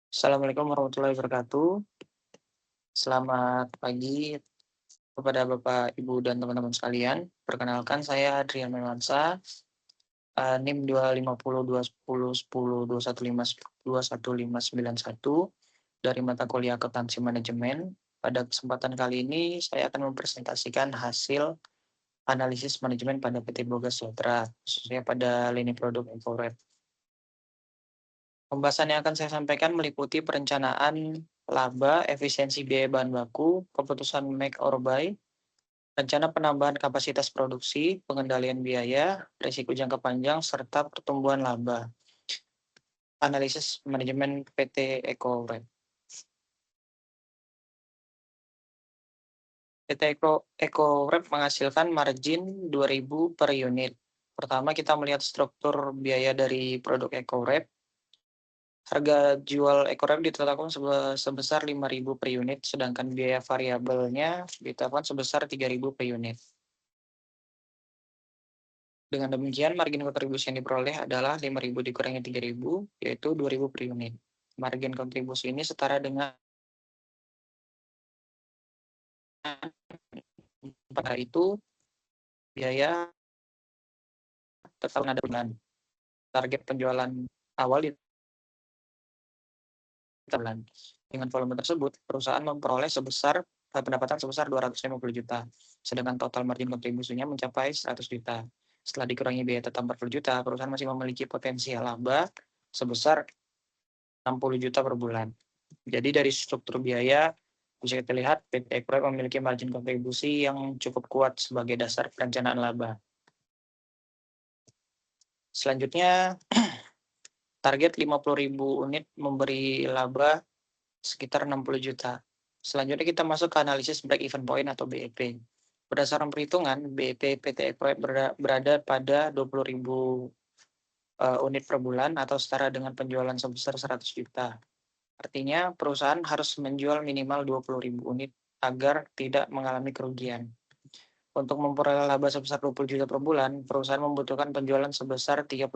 Assalamualaikum warahmatullahi wabarakatuh. Selamat pagi kepada Bapak, Ibu, dan teman-teman sekalian. Perkenalkan saya Adrian Mewansa, NIM 250201010215991 dari mata kuliah Akuntansi Manajemen. Pada kesempatan kali ini saya akan mempresentasikan hasil analisis manajemen pada PT Boga Sejahtera, khususnya pada lini produk EcoRed. Pembahasan yang akan saya sampaikan meliputi perencanaan laba, efisiensi biaya bahan baku, keputusan make or buy, rencana penambahan kapasitas produksi, pengendalian biaya, risiko jangka panjang, serta pertumbuhan laba. Analisis manajemen PT EcoRed. PT EcoRed menghasilkan margin 2.000 per unit. Pertama, kita melihat struktur biaya dari produk EcoRed. Harga jual EcoRed ditetapkan sebesar 5.000 per unit, sedangkan biaya variabelnya ditetapkan sebesar 3.000 per unit. Dengan demikian, margin kontribusi yang diperoleh adalah 5.000 dikurangi 3.000, yaitu 2.000 per unit. Margin kontribusi ini setara dengan pada itu biaya tetap ada bulan. Target penjualan awal di bulan. Dengan volume tersebut, perusahaan memperoleh pendapatan sebesar 250 juta, sedangkan total margin kontribusinya mencapai 100 juta. Setelah dikurangi biaya tetap 40 juta, perusahaan masih memiliki potensi laba sebesar 60 juta per bulan. Jadi dari struktur biaya, bisa kita lihat PT EcoRed memiliki margin kontribusi yang cukup kuat sebagai dasar perencanaan laba. Selanjutnya, target 50.000 unit memberi laba sekitar 60 juta. Selanjutnya kita masuk ke analisis break-even point atau BEP. Berdasarkan perhitungan, BEP PT EcoRed berada pada 20.000 unit per bulan atau setara dengan penjualan sebesar 100 juta. Artinya perusahaan harus menjual minimal 20.000 unit agar tidak mengalami kerugian. Untuk memperoleh laba sebesar 20 juta per bulan, perusahaan membutuhkan penjualan sebesar 30.000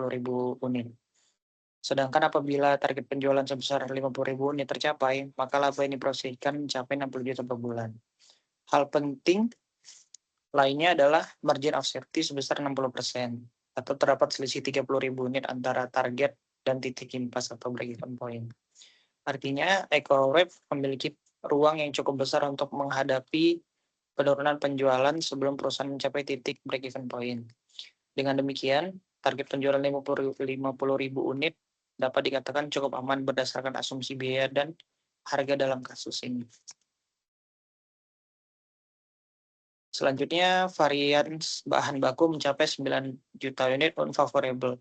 unit. Sedangkan apabila target penjualan sebesar 50.000 unit tercapai, maka laba yang diproyeksikan mencapai 60 juta per bulan. Hal penting lainnya adalah margin of safety sebesar 60%, atau terdapat selisih 30.000 unit antara target dan titik impas atau break-even point. Artinya, EcoRed memiliki ruang yang cukup besar untuk menghadapi penurunan penjualan sebelum perusahaan mencapai titik break-even point. Dengan demikian, target penjualan 50.000 unit dapat dikatakan cukup aman berdasarkan asumsi biaya dan harga dalam kasus ini. Selanjutnya, varians bahan baku mencapai 9 juta unit unfavorable.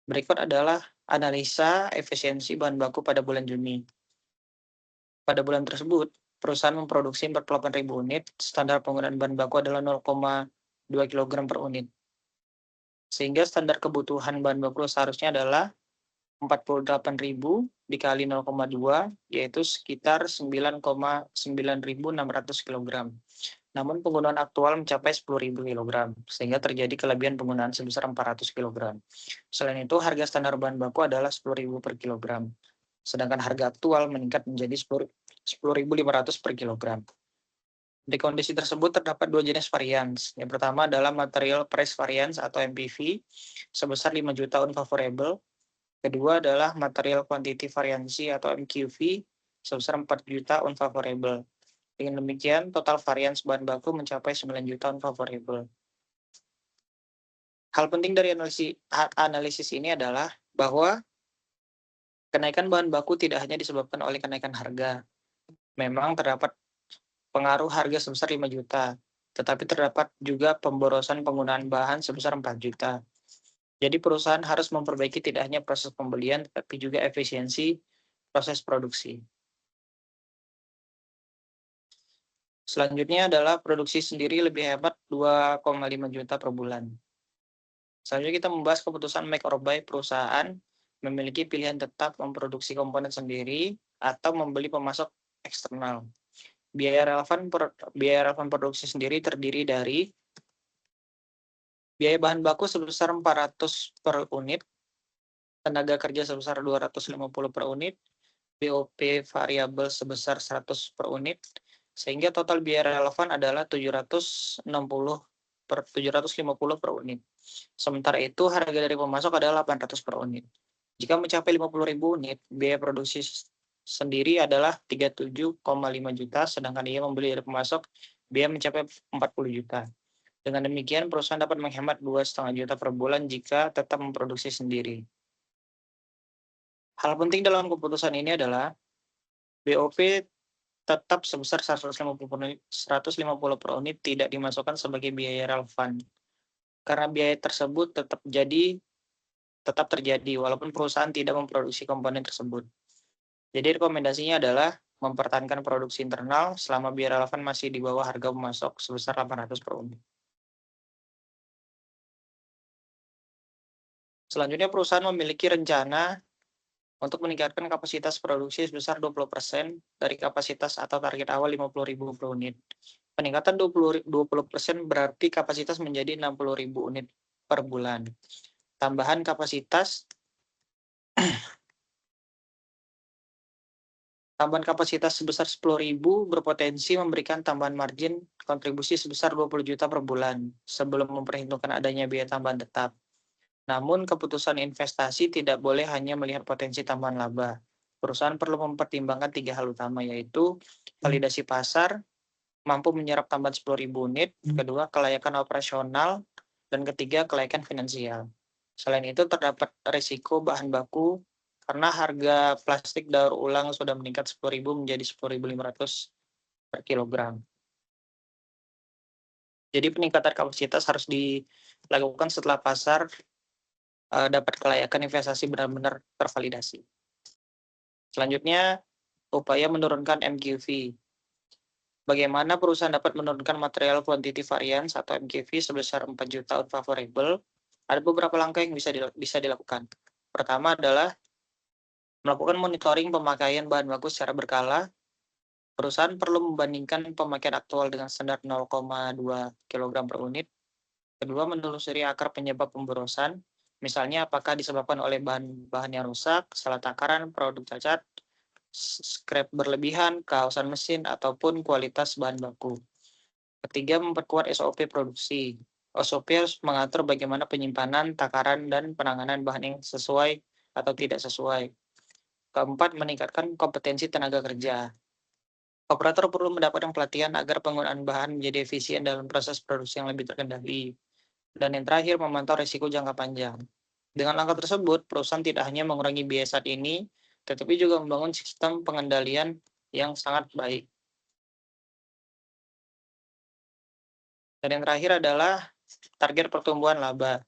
Berikut adalah analisa efisiensi bahan baku pada bulan Juni. Pada bulan tersebut, perusahaan memproduksi 48.000 unit, standar penggunaan bahan baku adalah 0,2 kg per unit. Sehingga standar kebutuhan bahan baku seharusnya adalah 48.000 dikali 0,2, yaitu sekitar 9,9600 kg. Namun penggunaan aktual mencapai 10.000 kg, sehingga terjadi kelebihan penggunaan sebesar 400 kg. Selain itu, harga standar bahan baku adalah 10.000 per kilogram, sedangkan harga aktual meningkat menjadi 10.500 per kilogram. Di kondisi tersebut terdapat dua jenis varians. Yang pertama adalah material price variance atau MPV sebesar 5 juta unfavorable. Kedua adalah material quantity variansi atau MQV sebesar 4 juta unfavorable. Dengan demikian, total varians bahan baku mencapai 9 juta unfavorable. Hal penting dari analisis ini adalah bahwa kenaikan bahan baku tidak hanya disebabkan oleh kenaikan harga. Memang terdapat pengaruh harga sebesar 5 juta, tetapi terdapat juga pemborosan penggunaan bahan sebesar 4 juta. Jadi perusahaan harus memperbaiki tidak hanya proses pembelian, tetapi juga efisiensi proses produksi. Selanjutnya adalah produksi sendiri lebih hebat 2,5 juta per bulan. Selanjutnya kita membahas keputusan make or buy. Perusahaan memiliki pilihan tetap memproduksi komponen sendiri atau membeli pemasok eksternal. Biaya relevan produksi sendiri terdiri dari biaya bahan baku sebesar 400 per unit, tenaga kerja sebesar 250 per unit, BOP variabel sebesar 100 per unit, sehingga total biaya relevan adalah 750 per unit. Sementara itu, harga dari pemasok adalah 800 per unit. Jika mencapai 50.000 unit, biaya produksi sendiri adalah 37,5 juta, sedangkan ia membeli dari pemasok, biaya mencapai 40 juta. Dengan demikian, perusahaan dapat menghemat 2,5 juta per bulan jika tetap memproduksi sendiri. Hal penting dalam keputusan ini adalah BOP tetap sebesar 150 per unit tidak dimasukkan sebagai biaya relevan. Karena biaya tersebut tetap terjadi walaupun perusahaan tidak memproduksi komponen tersebut. Jadi rekomendasinya adalah mempertahankan produksi internal selama biaya relevan masih di bawah harga pemasok sebesar 800 per unit. Selanjutnya, perusahaan memiliki rencana untuk meningkatkan kapasitas produksi sebesar 20% dari kapasitas atau target awal 50.000 per unit. Peningkatan 20% berarti kapasitas menjadi 60.000 unit per bulan. Tambahan kapasitas sebesar 10.000 berpotensi memberikan tambahan margin kontribusi sebesar 20 juta per bulan sebelum memperhitungkan adanya biaya tambahan tetap. Namun, keputusan investasi tidak boleh hanya melihat potensi tambahan laba. Perusahaan perlu mempertimbangkan 3 hal utama, yaitu validasi pasar, mampu menyerap tambahan 10.000 unit, kedua, kelayakan operasional, dan ketiga, kelayakan finansial. Selain itu, terdapat risiko bahan baku karena harga plastik daur ulang sudah meningkat 10.000 menjadi 10.500 per kilogram. Jadi peningkatan kapasitas harus dilakukan setelah pasar dapat kelayakan investasi benar-benar tervalidasi. Selanjutnya, upaya menurunkan MQV. Bagaimana perusahaan dapat menurunkan material quantity variance atau MQV sebesar 4 juta unfavorable? Ada beberapa langkah yang bisa dilakukan. Pertama adalah melakukan monitoring pemakaian bahan baku secara berkala. Perusahaan perlu membandingkan pemakaian aktual dengan standar 0,2 kg per unit. Kedua, menelusuri akar penyebab pemborosan. Misalnya, apakah disebabkan oleh bahan yang rusak, salah takaran, produk cacat, scrap berlebihan, kehausan mesin, ataupun kualitas bahan baku. Ketiga, memperkuat SOP produksi. SOP harus mengatur bagaimana penyimpanan, takaran, dan penanganan bahan yang sesuai atau tidak sesuai. Keempat, meningkatkan kompetensi tenaga kerja. Operator perlu mendapatkan pelatihan agar penggunaan bahan menjadi efisien dalam proses produksi yang lebih terkendali. Dan yang terakhir, memantau risiko jangka panjang. Dengan langkah tersebut, perusahaan tidak hanya mengurangi biaya saat ini, tetapi juga membangun sistem pengendalian yang sangat baik. Dan yang terakhir adalah target pertumbuhan laba.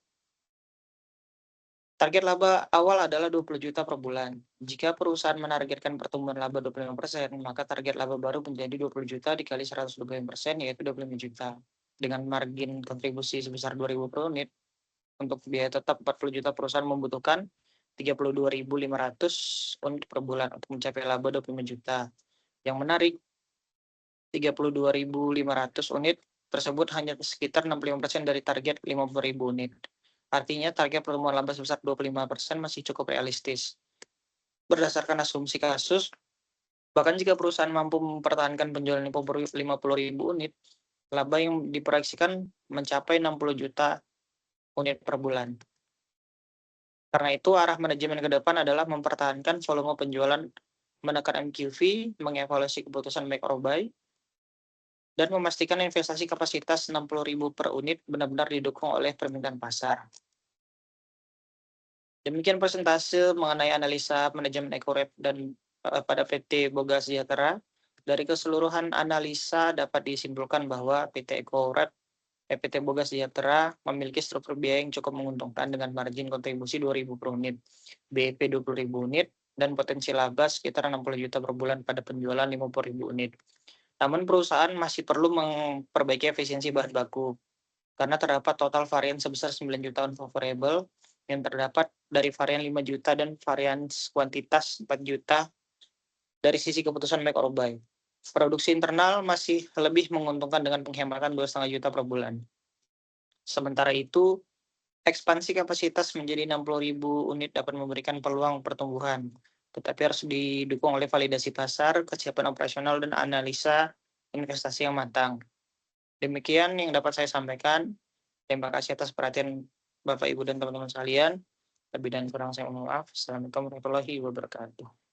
Target laba awal adalah 20 juta per bulan. Jika perusahaan menargetkan pertumbuhan laba 25%, maka target laba baru menjadi 20 juta dikali 125%, yaitu 25 juta. Dengan margin kontribusi sebesar 2.000 per unit, untuk biaya tetap 40 juta, perusahaan membutuhkan 32.500 unit per bulan untuk mencapai laba 25 juta. Yang menarik, 32.500 unit tersebut hanya sekitar 65% dari target 50.000 unit. Artinya target pertumbuhan laba sebesar 25% masih cukup realistis. Berdasarkan asumsi kasus, bahkan jika perusahaan mampu mempertahankan penjualan 50.000 unit, laba yang diproyeksikan mencapai 60 juta unit per bulan. Karena itu, arah manajemen ke depan adalah mempertahankan volume penjualan, menekan MQV, mengevaluasi keputusan make or buy, dan memastikan investasi kapasitas 60.000 per unit benar-benar didukung oleh permintaan pasar. Demikian presentase mengenai analisa manajemen EcoRap dan pada PT Boga Sejahtera. Dari keseluruhan analisa dapat disimpulkan bahwa PT Boga Sejahtera memiliki struktur biaya yang cukup menguntungkan dengan margin kontribusi 2.000 per unit, BEP 20.000 unit, dan potensi laba sekitar 60 juta per bulan pada penjualan 50.000 unit. Namun perusahaan masih perlu memperbaiki efisiensi bahan baku, karena terdapat total varian sebesar 9 juta unfavorable yang terdapat dari varian 5 juta dan varian kuantitas 4 juta dari sisi keputusan make or buy. Produksi internal masih lebih menguntungkan dengan penghematan 2,5 juta per bulan. Sementara itu, Ekspansi kapasitas menjadi 60.000 unit dapat memberikan peluang pertumbuhan, tetapi harus didukung oleh validasi pasar, kesiapan operasional, dan analisa investasi yang matang. Demikian yang dapat saya sampaikan. Terima kasih atas perhatian Bapak, Ibu, dan teman-teman sekalian. Lebih dan kurang saya mohon maaf. Assalamualaikum warahmatullahi wabarakatuh.